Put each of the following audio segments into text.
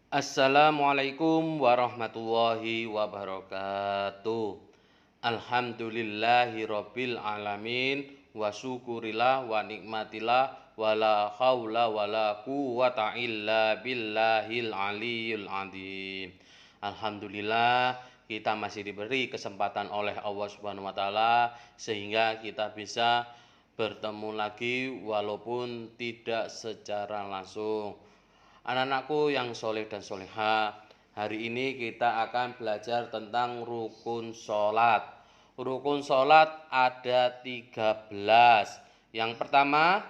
Assalamualaikum warahmatullahi wabarakatuh. Alhamdulillahi rabbil alamin wa syukurillah wa nikmatillah wa la haula wa la quwata illa billahil aliyul azim. Alhamdulillah kita masih diberi kesempatan oleh Allah Subhanahu wa taala sehingga kita bisa bertemu lagi walaupun tidak secara langsung. Anak-anakku yang soleh dan soleha, hari ini kita akan belajar tentang rukun sholat. Rukun sholat ada 13. Yang pertama,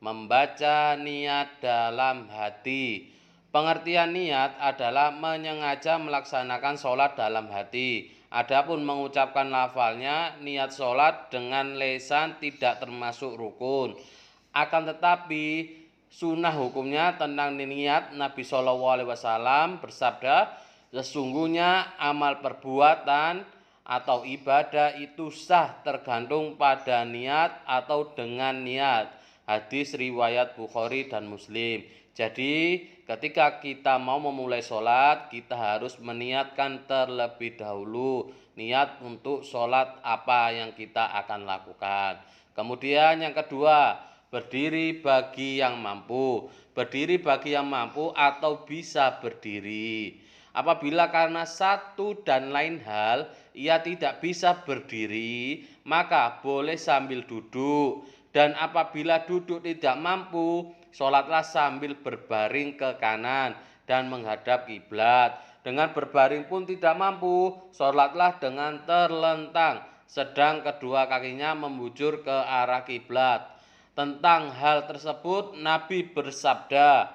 membaca niat dalam hati. Pengertian niat adalah menyengaja melaksanakan sholat dalam hati. Adapun mengucapkan lafalnya, niat sholat dengan lesan tidak termasuk rukun. Akan tetapi sunnah hukumnya tentang niat, Nabi SAW bersabda, sesungguhnya amal perbuatan atau ibadah itu sah tergantung pada niat atau dengan niat. Hadis riwayat Bukhari dan Muslim. Jadi ketika kita mau memulai sholat, kita harus meniatkan terlebih dahulu niat untuk sholat apa yang kita akan lakukan. Kemudian yang kedua, berdiri bagi yang mampu. Berdiri bagi yang mampu atau bisa berdiri. Apabila karena satu dan lain hal ia tidak bisa berdiri, maka boleh sambil duduk. Dan apabila duduk tidak mampu, sholatlah sambil berbaring ke kanan dan menghadap kiblat. Dengan berbaring pun tidak mampu, sholatlah dengan terlentang, sedang kedua kakinya membujur ke arah kiblat. Tentang hal tersebut Nabi bersabda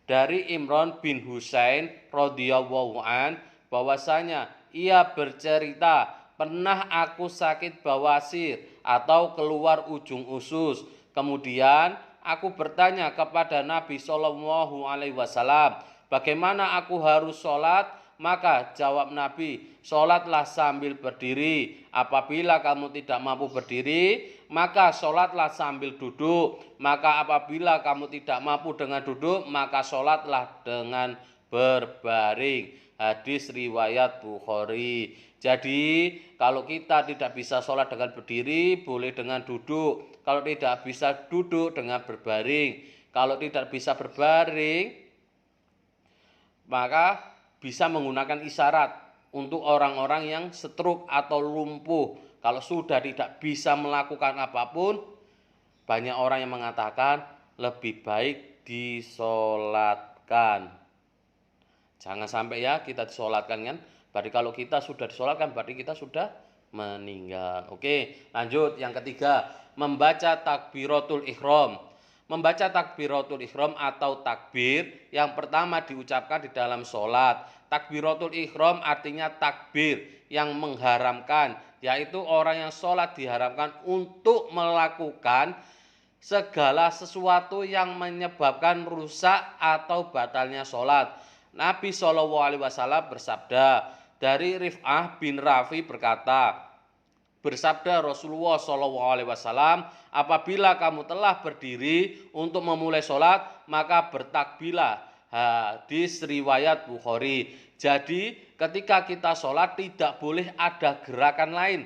dari Imran bin Husain radhiyallahu an bahwasanya ia bercerita, pernah aku sakit bawasir atau keluar ujung usus. Kemudian aku bertanya kepada Nabi Shallallahu Alaihi Wasallam, bagaimana aku harus sholat? Maka jawab Nabi, sholatlah sambil berdiri. Apabila kamu tidak mampu berdiri, maka sholatlah sambil duduk. Maka apabila kamu tidak mampu dengan duduk, maka sholatlah dengan berbaring. Hadis riwayat Bukhari. Jadi kalau kita tidak bisa sholat dengan berdiri, boleh dengan duduk. Kalau tidak bisa duduk, dengan berbaring. Kalau tidak bisa berbaring, maka bisa menggunakan isyarat untuk orang-orang yang stroke atau lumpuh. Kalau sudah tidak bisa melakukan apapun, banyak orang yang mengatakan lebih baik disolatkan. Jangan sampai ya kita disolatkan kan. Berarti kalau kita sudah disolatkan berarti kita sudah meninggal. Oke, lanjut yang ketiga, membaca takbiratul ihram. Membaca takbiratul ihram atau takbir yang pertama diucapkan di dalam sholat. Takbiratul ihram artinya takbir yang mengharamkan, yaitu orang yang sholat diharamkan untuk melakukan segala sesuatu yang menyebabkan rusak atau batalnya sholat. Nabi SAW bersabda, dari Rif'ah bin Rafi berkata, bersabda Rasulullah SAW, apabila kamu telah berdiri untuk memulai sholat, maka bertakbirlah. Hadis riwayat Bukhari. Jadi ketika kita sholat tidak boleh ada gerakan lain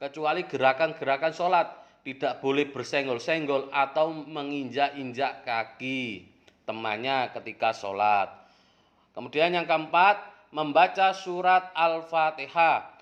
kecuali gerakan-gerakan sholat. Tidak boleh bersenggol-senggol atau menginjak-injak kaki temannya ketika sholat. Kemudian yang keempat, membaca surat Al-Fatihah.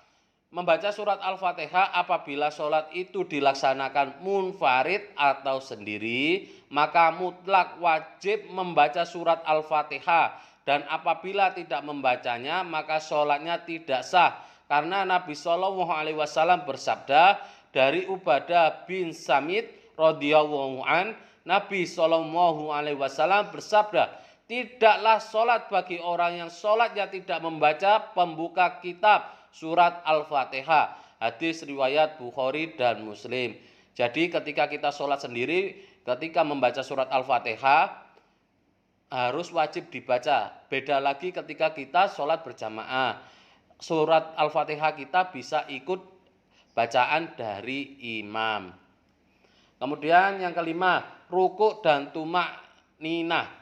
Membaca surat Al-Fatihah apabila sholat itu dilaksanakan munfarid atau sendiri, maka mutlak wajib membaca surat Al-Fatihah. Dan apabila tidak membacanya, maka sholatnya tidak sah. Karena Nabi SAW bersabda dari Ubadah bin Samit radhiyallahu an, Nabi SAW bersabda, tidaklah sholat bagi orang yang sholatnya tidak membaca pembuka kitab surat Al-Fatihah. Hadis riwayat Bukhari dan Muslim. Jadi ketika kita sholat sendiri, ketika membaca surat Al-Fatihah harus wajib dibaca. Beda lagi ketika kita sholat berjamaah. Surat Al-Fatihah kita bisa ikut bacaan dari imam. Kemudian yang kelima, rukuk dan tumak ninah.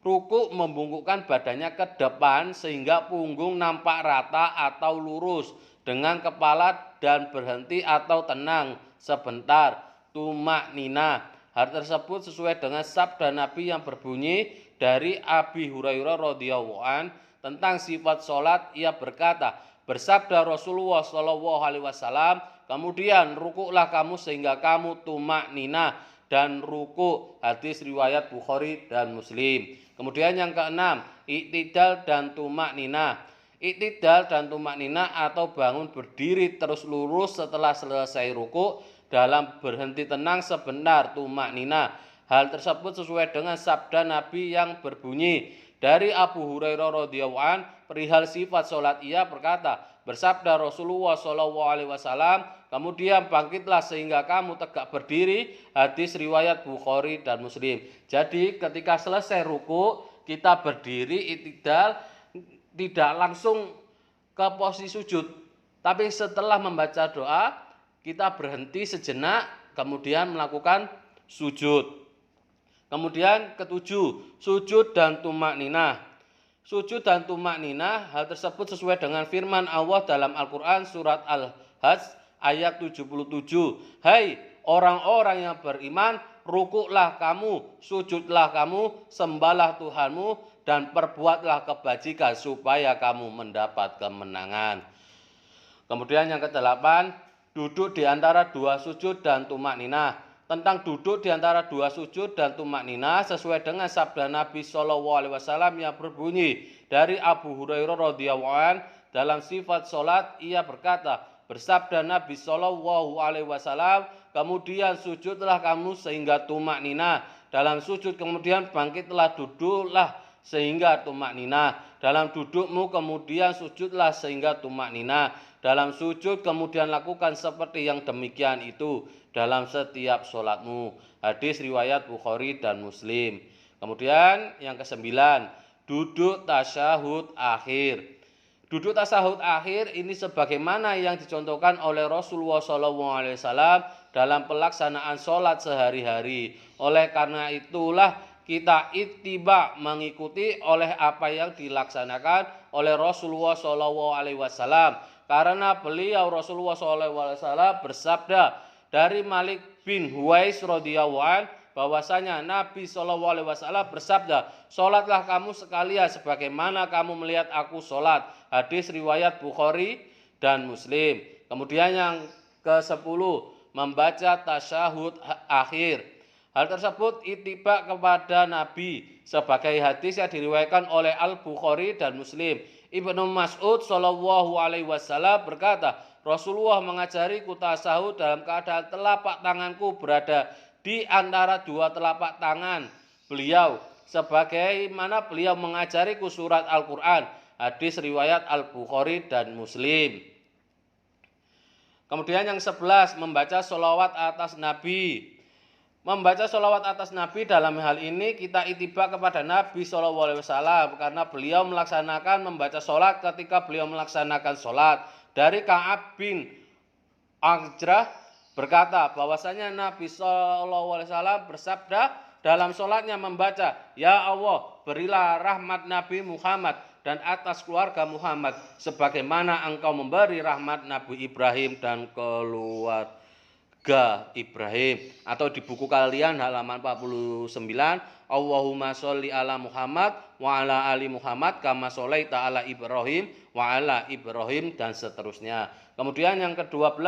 Ruku membungkukkan badannya ke depan sehingga punggung nampak rata atau lurus dengan kepala dan berhenti atau tenang sebentar. Tumak nina. Hal tersebut sesuai dengan sabda Nabi yang berbunyi dari Abi Hurairah radhiyallahu an tentang sifat sholat. Ia berkata, bersabda Rasulullah Shallallahu Alaihi Wasallam, kemudian rukuklah kamu sehingga kamu tumak nina dan ruku. Hadis riwayat Bukhari dan Muslim. Kemudian yang keenam, iktidal dan tumak nina. Iktidal dan tumak nina atau bangun berdiri terus lurus setelah selesai ruku dalam berhenti tenang sebentar, tumak nina. Hal tersebut sesuai dengan sabda Nabi yang berbunyi dari Abu Hurairah radhiyallahu an perihal sifat sholat. Ia berkata, bersabda Rasulullah Shallallahu Alaihi Wasallam, kemudian bangkitlah sehingga kamu tegak berdiri. Hadis riwayat Bukhari dan Muslim. Jadi ketika selesai ruku kita berdiri iktidal, tidak langsung ke posisi sujud, tapi setelah membaca doa kita berhenti sejenak kemudian melakukan sujud. Kemudian ketujuh, sujud dan tumak ninah. Sujud dan tumak ninah, hal tersebut sesuai dengan firman Allah dalam Al-Quran surat Al-Hajj ayat 77. Hai orang-orang yang beriman, rukuklah kamu, sujudlah kamu, sembahlah Tuhanmu, dan perbuatlah kebajikan supaya kamu mendapat kemenangan. Kemudian yang kedelapan, duduk di antara dua sujud dan tumak ninah. Tentang duduk di antara dua sujud dan tumak ninah sesuai dengan sabda Nabi Shallallahu Alaihi Wasallam yang berbunyi dari Abu Hurairah radhiyallahu an dalam sifat sholat. Ia berkata, bersabda Nabi Shallallahu Alaihi Wasallam, kemudian sujudlah kamu sehingga tumak ninah. Dalam sujud kemudian bangkitlah, duduklah sehingga tumak ninah. Dalam dudukmu kemudian sujudlah sehingga tumak ninah. Dalam sujud kemudian lakukan seperti yang demikian itu dalam setiap sholatmu. Hadis riwayat Bukhari dan Muslim. Kemudian yang kesembilan, duduk tasyahud akhir. Duduk tasyahud akhir ini sebagaimana yang dicontohkan oleh Rasulullah SAW dalam pelaksanaan sholat sehari-hari. Oleh karena itulah kita ittiba mengikuti oleh apa yang dilaksanakan oleh Rasulullah SAW. Karena beliau Rasulullah SAW bersabda dari Malik bin Huwais radhiyallahu an bahwasanya Nabi SAW bersabda, sholatlah kamu sekalian sebagaimana kamu melihat aku sholat. Hadis riwayat Bukhari dan Muslim. Kemudian yang ke-10, membaca tasyahud akhir. Hal tersebut ittiba kepada Nabi sebagai hadis yang diriwayatkan oleh Al-Bukhari dan Muslim. Ibnu Mas'ud Shallallahu Alaihi Wasallam berkata, Rasulullah mengajariku tasyahud dalam keadaan telapak tanganku berada di antara dua telapak tangan beliau, sebagaimana beliau mengajariku surat Al-Quran. Hadis riwayat Al-Bukhari dan Muslim. Kemudian yang 11, membaca sholawat atas Nabi. Membaca sholawat atas Nabi dalam hal ini kita ittiba kepada Nabi SAW karena beliau melaksanakan membaca sholat ketika beliau melaksanakan sholat. Dari Ka'ab bin Ajrah berkata bahwasanya Nabi SAW bersabda dalam sholatnya membaca, ya Allah berilah rahmat Nabi Muhammad dan atas keluarga Muhammad sebagaimana engkau memberi rahmat Nabi Ibrahim dan keluarga Ibrahim. Atau di buku kalian halaman 49, Allahumma sholli ala Muhammad wa ala ali Muhammad kama sholaita ala Ibrahim wa ala Ibrahim, dan seterusnya. Kemudian yang ke-12,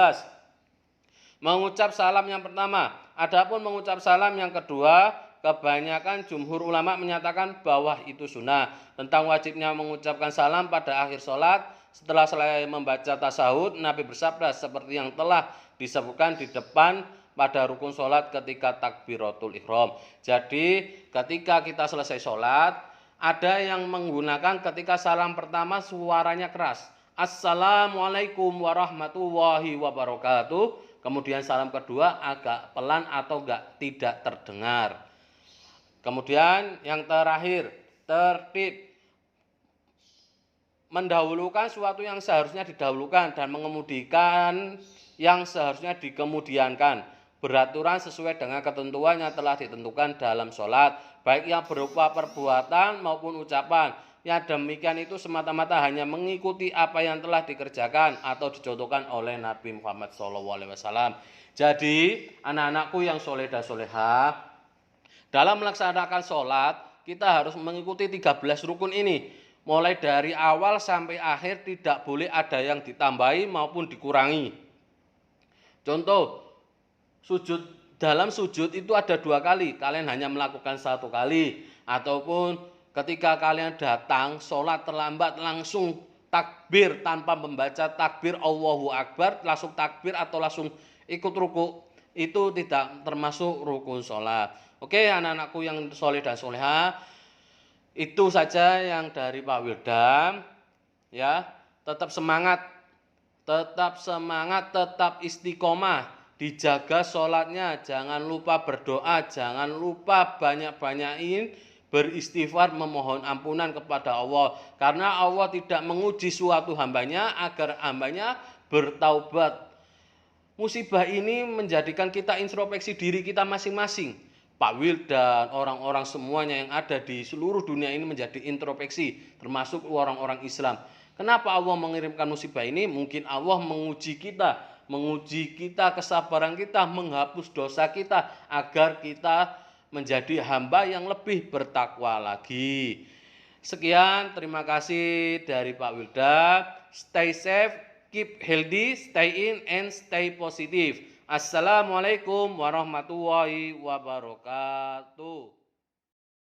mengucap salam yang pertama. Adapun mengucap salam yang kedua, kebanyakan jumhur ulama menyatakan bahwa itu sunnah. Tentang wajibnya mengucapkan salam pada akhir sholat setelah selesai membaca tasyahud, Nabi bersabda seperti yang telah disebutkan di depan pada rukun sholat ketika takbiratul ihram. Jadi ketika kita selesai sholat, ada yang menggunakan ketika salam pertama suaranya keras, Assalamualaikum warahmatullahi wabarakatuh. Kemudian salam kedua agak pelan atau tidak terdengar. Kemudian yang terakhir, tertib, mendahulukan sesuatu yang seharusnya didahulukan dan mengemudikan yang seharusnya dikemudiankan. beraturan sesuai dengan ketentuan yang telah ditentukan dalam sholat, baik yang berupa perbuatan maupun ucapan. Yang demikian itu semata-mata hanya mengikuti apa yang telah dikerjakan atau dicontohkan oleh Nabi Muhammad SAW. Jadi anak-anakku yang soleh dan soleha, dalam melaksanakan sholat kita harus mengikuti 13 rukun ini. Mulai dari awal sampai akhir tidak boleh ada yang ditambahi maupun dikurangi. Contoh, dalam sujud itu ada 2 kali, kalian hanya melakukan 1 kali. Ataupun ketika kalian datang sholat terlambat langsung takbir tanpa membaca takbir Allahu Akbar, langsung takbir atau langsung ikut ruku, itu tidak termasuk rukun sholat. Oke anak-anakku yang soleh dan soleha, itu saja yang dari Pak Wildam. Ya, tetap semangat, tetap istiqomah, dijaga sholatnya, jangan lupa berdoa, jangan lupa banyak-banyakin beristighfar memohon ampunan kepada Allah. Karena Allah tidak menguji suatu hambanya agar hambanya bertaubat. Musibah ini menjadikan kita introspeksi diri kita masing-masing. Pak Wil dan orang-orang semuanya yang ada di seluruh dunia ini menjadi introspeksi, termasuk orang-orang Islam. Kenapa Allah mengirimkan musibah ini? Mungkin Allah menguji kita kesabaran kita, menghapus dosa kita, agar kita menjadi hamba yang lebih bertakwa lagi. Sekian, terima kasih dari Pak Wilda. Stay safe, keep healthy, stay in and stay positive. Assalamualaikum warahmatullahi wabarakatuh.